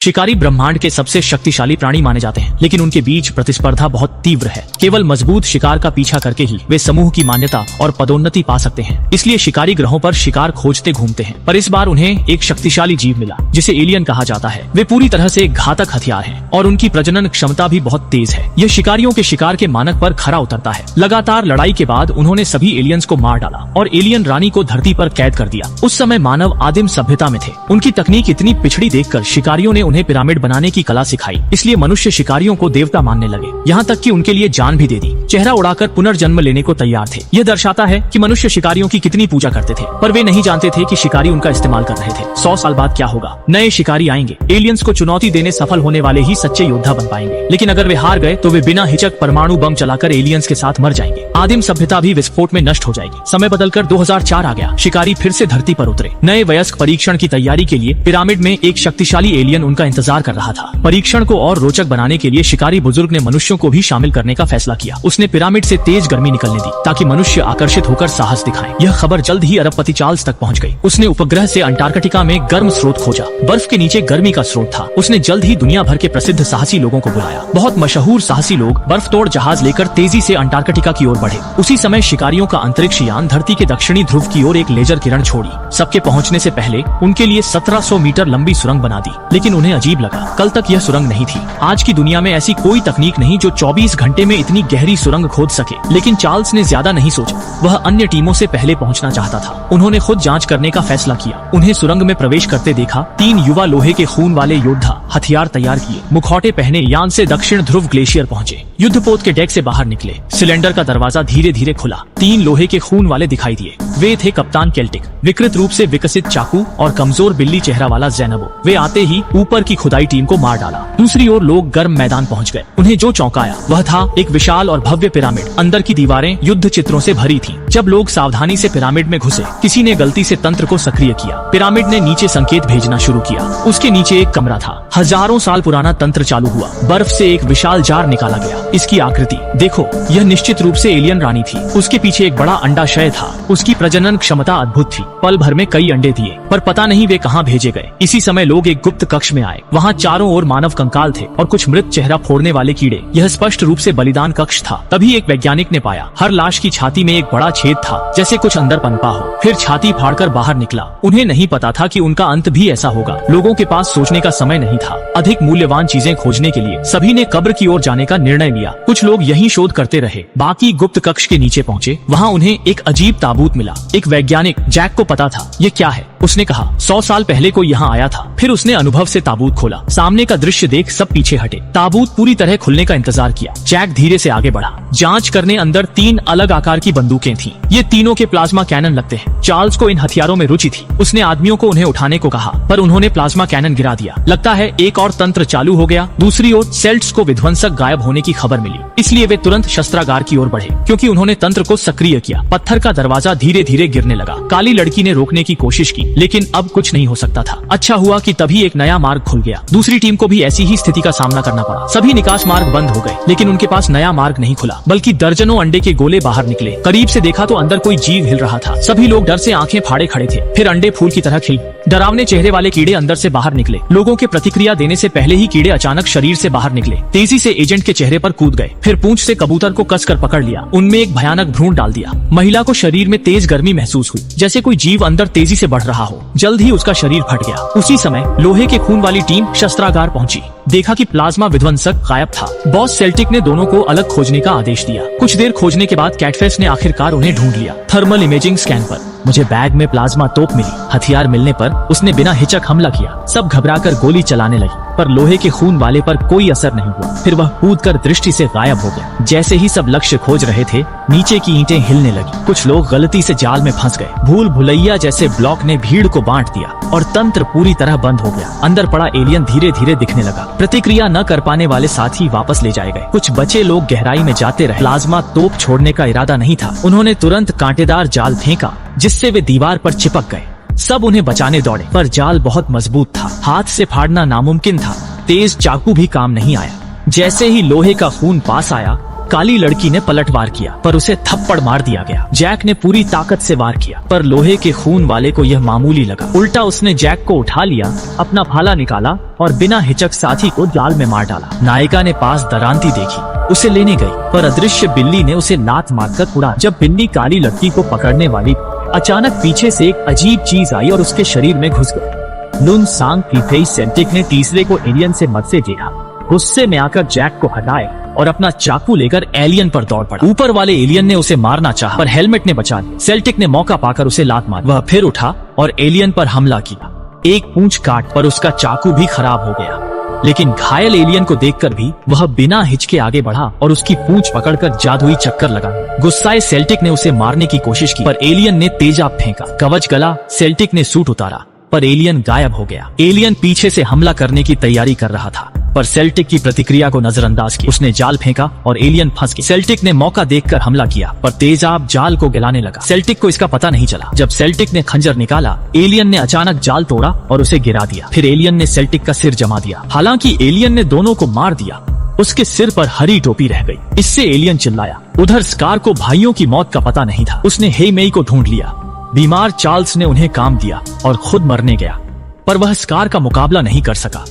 शिकारी ब्रह्मांड के सबसे शक्तिशाली प्राणी माने जाते हैं, लेकिन उनके बीच प्रतिस्पर्धा बहुत तीव्र है। केवल मजबूत शिकार का पीछा करके ही वे समूह की मान्यता और पदोन्नति पा सकते हैं। इसलिए शिकारी ग्रहों पर शिकार खोजते घूमते हैं। पर इस बार उन्हें एक शक्तिशाली जीव मिला जिसे एलियन कहा जाता है। वे पूरी तरह से घातक हथियार हैं और उनकी प्रजनन क्षमता भी बहुत तेज है। यह शिकारियों के शिकार के मानक पर खरा उतरता है। लगातार लड़ाई के बाद उन्होंने सभी एलियंस को मार डाला और एलियन रानी को धरती पर कैद कर दिया। उस समय मानव आदिम सभ्यता में थे। उनकी तकनीक इतनी पिछड़ी देखकर शिकारियों ने उन्हें पिरामिड बनाने की कला सिखाई। इसलिए मनुष्य शिकारियों को देवता मानने लगे, यहाँ तक कि उनके लिए जान भी दे दी। चेहरा उड़ाकर पुनर्जन्म लेने को तैयार थे। यह दर्शाता है कि मनुष्य शिकारियों की कितनी पूजा करते थे, पर वे नहीं जानते थे कि शिकारी उनका इस्तेमाल कर रहे थे। 100 साल बाद क्या होगा? नए शिकारी आएंगे। एलियंस को चुनौती देने सफल होने वाले ही सच्चे योद्धा बन पाएंगे। लेकिन अगर वे हार गए तो वे बिना हिचक परमाणु बम चलाकर एलियंस के साथ मर जाएंगे। आदिम सभ्यता भी विस्फोट में नष्ट हो जाएगी। समय बदलकर 2004 आ गया। शिकारी फिर से धरती पर उतरे। नए वयस्क परीक्षण की तैयारी के लिए पिरामिड में एक शक्तिशाली एलियन उनका इंतजार कर रहा था। परीक्षण को और रोचक बनाने के लिए शिकारी बुजुर्ग ने मनुष्यों को भी शामिल करने का फैसला किया। उसने पिरामिड से तेज गर्मी निकलने दी ताकि मनुष्य आकर्षित होकर साहस दिखाएं। यह खबर जल्द ही अरबपति चार्ल्स तक पहुंच गई। उसने उपग्रह से अंटार्कटिका में गर्म स्रोत खोजा। बर्फ के नीचे गर्मी का स्रोत था। उसने जल्द ही दुनिया भर के प्रसिद्ध साहसी लोगों को बुलाया। बहुत मशहूर साहसी लोग बर्फ तोड़ जहाज लेकर तेजी से अंटार्कटिका की ओर बढ़े। उसी समय शिकारियों का अंतरिक्ष यान धरती के दक्षिणी ध्रुव की ओर एक लेजर किरण छोड़ी। सबके पहुंचने से पहले उनके लिए 1700 मीटर लंबी सुरंग बना दी। लेकिन उन्हें अजीब लगा, कल तक यह सुरंग नहीं थी। आज की दुनिया में ऐसी कोई तकनीक नहीं जो 24 घंटे में इतनी गहरी सुरंग खोद सके। लेकिन चार्ल्स ने ज्यादा नहीं सोचा। वह अन्य टीमों से पहले पहुंचना चाहता था। उन्होंने खुद जांच करने का फैसला किया। उन्हें सुरंग में प्रवेश करते देखा। 3 युवा लोहे के खून वाले योद्धा हथियार तैयार किए, मुखौटे पहने यान से दक्षिण ध्रुव ग्लेशियर पहुंचे। युद्धपोत के डेक से बाहर निकले। सिलेंडर का दरवाजा धीरे धीरे खुला। 3 लोहे के खून वाले दिखाई दिए। वे थे कप्तान केल्टिक, विकृत रूप से विकसित चाकू और कमजोर बिल्ली चेहरा वाला जैनबो। वे आते ही ऊपर की खुदाई टीम को मार डाला। दूसरी ओर लोग गर्म मैदान पहुंच गए। उन्हें जो चौंकाया वह था एक विशाल और भव्य पिरामिड। अंदर की दीवारें युद्ध चित्रों से भरी थीं। जब लोग सावधानी से पिरामिड में घुसे, किसी ने गलती से तंत्र को सक्रिय किया। पिरामिड ने नीचे संकेत भेजना शुरू किया। उसके नीचे एक कमरा था। हजारों साल पुराना तंत्र चालू हुआ। बर्फ से एक विशाल जार निकाला गया। इसकी आकृति देखो, यह निश्चित रूप से एलियन रानी थी। उसके पीछे एक बड़ा अंडाशय था। उसकी प्रजनन क्षमता अद्भुत थी। पल भर में कई अंडे दिए, पर पता नहीं वे कहाँ भेजे गए। इसी समय लोग एक गुप्त कक्ष में आए। वहाँ चारों ओर मानव कंकाल थे और कुछ मृत चेहरा फोड़ने वाले कीड़े। यह स्पष्ट रूप से बलिदान कक्ष था। तभी एक वैज्ञानिक ने पाया, हर लाश की छाती में एक बड़ा छेद था, जैसे कुछ अंदर पनपा हो। फिर छाती फाड़कर बाहर निकला। उन्हें नहीं पता था कि उनका अंत भी ऐसा होगा। लोगों के पास सोचने का समय नहीं था। अधिक मूल्यवान चीजें खोजने के लिए सभी ने कब्र की ओर जाने का निर्णय लिया। कुछ लोग यहीं शोध करते रहे। बाकी गुप्त कक्ष के नीचे पहुँचे। वहाँ उन्हें एक अजीब ताबूत मिला। एक वैज्ञानिक जैक को पता था ये क्या है। उसने कहा 100 साल पहले कोई यहाँ आया था। फिर उसने अनुभव से ताबूत खोला। सामने का दृश्य देख सब पीछे हटे। ताबूत पूरी तरह खुलने का इंतजार किया। जैक धीरे से आगे बढ़ा। जांच करने अंदर 3 अलग आकार की बंदूकें थीं। ये तीनों के प्लाज्मा कैनन लगते हैं। चार्ल्स को इन हथियारों में रुचि थी। उसने आदमियों को उन्हें उठाने को कहा, पर उन्होंने प्लाज्मा कैनन गिरा दिया। लगता है एक और तंत्र चालू हो गया। दूसरी ओर सेल्ट्स को विध्वंसक गायब होने की खबर मिली, इसलिए वे तुरंत शस्त्रागार की ओर बढ़े, क्योंकि उन्होंने तंत्र को सक्रिय किया। पत्थर का दरवाजा धीरे धीरे गिरने लगा। काली लड़की ने रोकने की कोशिश की, लेकिन अब कुछ नहीं हो सकता था। अच्छा हुआ कि तभी एक नया मार्ग खुल गया। दूसरी टीम को भी ऐसी ही स्थिति का सामना करना पड़ा। सभी निकास मार्ग बंद हो गए, लेकिन उनके पास नया मार्ग नहीं खुला, बल्कि दर्जनों अंडे के गोले बाहर निकले। करीब से देखा तो अंदर कोई जीव हिल रहा था। सभी लोग डर से आंखें फाड़े खड़े थे। फिर अंडे फूल की तरह खिले। डरावने चेहरे वाले कीड़े अंदर से बाहर निकले। लोगों के प्रतिक्रिया देने से पहले ही कीड़े अचानक शरीर से बाहर निकले। तेजी से एजेंट के चेहरे पर कूद गए। फिर पूंछ से कबूतर को कसकर पकड़ लिया। उनमें एक भयानक भ्रूण डाल दिया। महिला को शरीर में तेज गर्मी महसूस हुई, जैसे कोई जीव अंदर तेजी से बढ़ रहा हो। जल्द ही उसका शरीर फट गया। उसी समय लोहे के खून वाली टीम शस्त्रागार पहुंची। देखा कि प्लाज्मा विध्वंसक गायब था। बॉस सेल्टिक ने दोनों को अलग खोजने का आदेश दिया। कुछ देर खोजने के बाद कैटफेस ने आखिरकार उन्हें ढूंढ लिया। थर्मल इमेजिंग स्कैन पर मुझे बैग में प्लाज्मा तोप मिली। हथियार मिलने पर उसने बिना हिचक हमला किया। सब घबराकर गोली चलाने लगी, पर लोहे के खून वाले पर कोई असर नहीं हुआ। फिर वह कूदकर दृष्टि से गायब हो गया। जैसे ही सब लक्ष्य खोज रहे थे, नीचे की ईंटें हिलने लगी। कुछ लोग गलती से जाल में फंस गए। भूल भुलैया जैसे ब्लॉक ने भीड़ को बांट दिया और तंत्र पूरी तरह बंद हो गया। अंदर पड़ा एलियन धीरे धीरे दिखने लगा। प्रतिक्रिया न कर पाने वाले साथी वापस ले जाए गए। कुछ बचे लोग गहराई में जाते रहे। प्लाज्मा तोप छोड़ने का इरादा नहीं था। उन्होंने तुरंत कांटेदार जाल फेंका, जिससे वे दीवार पर चिपक गए। सब उन्हें बचाने दौड़े, पर जाल बहुत मजबूत था। हाथ से फाड़ना नामुमकिन था। तेज चाकू भी काम नहीं आया। जैसे ही लोहे का खून पास आया, काली लड़की ने पलटवार किया पर उसे थप्पड़ मार दिया गया। जैक ने पूरी ताकत से वार किया पर लोहे के खून वाले को यह मामूली लगा। उल्टा उसने जैक को उठा लिया, अपना भाला निकाला और बिना हिचक साथी को जाल में मार डाला। नायिका ने पास दरांती देखी, उसे लेने गई पर अदृश्य बिल्ली ने उसे लात मारकर उड़ा। जब बिल्ली काली लड़की को पकड़ने वाली, अचानक पीछे से एक अजीब चीज आई और उसके शरीर में घुस गई। लुन सांग की सेल्टिक ने तीसरे को एलियन से मत से देखा। गुस्से में आकर जैक को हटाए और अपना चाकू लेकर एलियन पर दौड़ पड़ा। ऊपर वाले एलियन ने उसे मारना चाहा पर हेलमेट ने बचा लिया। सेल्टिक ने मौका पाकर उसे लात मारी। वह फिर उठा और एलियन पर हमला किया। एक पूंछ काट पर उसका चाकू भी खराब हो गया, लेकिन घायल एलियन को देखकर भी वह बिना हिचके आगे बढ़ा और उसकी पूंछ पकड़कर जादुई चक्कर लगा। गुस्साए सेल्टिक ने उसे मारने की कोशिश की पर एलियन ने तेजाब फेंका। कवच गला, सेल्टिक ने सूट उतारा पर एलियन गायब हो गया। एलियन पीछे से हमला करने की तैयारी कर रहा था पर सेल्टिक की प्रतिक्रिया को नजरअंदाज किया। उसने जाल फेंका और एलियन फंस गया। सेल्टिक ने मौका देखकर हमला किया पर तेजाब जाल को गिलाने लगा। सेल्टिक को इसका पता नहीं चला। जब सेल्टिक ने खंजर निकाला, एलियन ने अचानक जाल तोड़ा और उसे गिरा दिया। फिर एलियन ने सेल्टिक का सिर जमा दिया। हालांकि एलियन ने दोनों को मार दिया, उसके सिर पर हरी टोपी रह गई। इससे एलियन चिल्लाया। उधर स्कार को भाइयों की मौत का पता नहीं था। उसने हेमेई को ढूंढ लिया। बीमार चार्ल्स ने उन्हें काम दिया और खुद मरने गया पर वह स्कार का मुकाबला नहीं कर सका।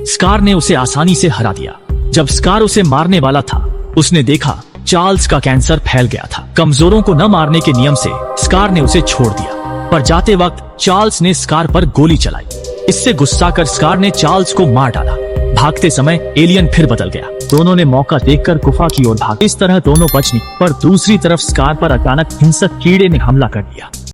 स्कार ने उसे आसानी से हरा दिया। जब स्कार उसे मारने वाला था, उसने देखा चार्ल्स का कैंसर फैल गया था। कमजोरों को न मारने के नियम से स्कार ने उसे छोड़ दिया पर जाते वक्त चार्ल्स ने स्कार पर गोली चलाई। इससे गुस्सा कर स्कार ने चार्ल्स को मार डाला। भागते समय एलियन फिर बदल गया। दोनों ने मौका देखकर गुफा की ओर भागे। इस तरह दोनों बच निकले पर दूसरी तरफ स्कार पर अचानक हिंसक कीड़े ने हमला कर दिया।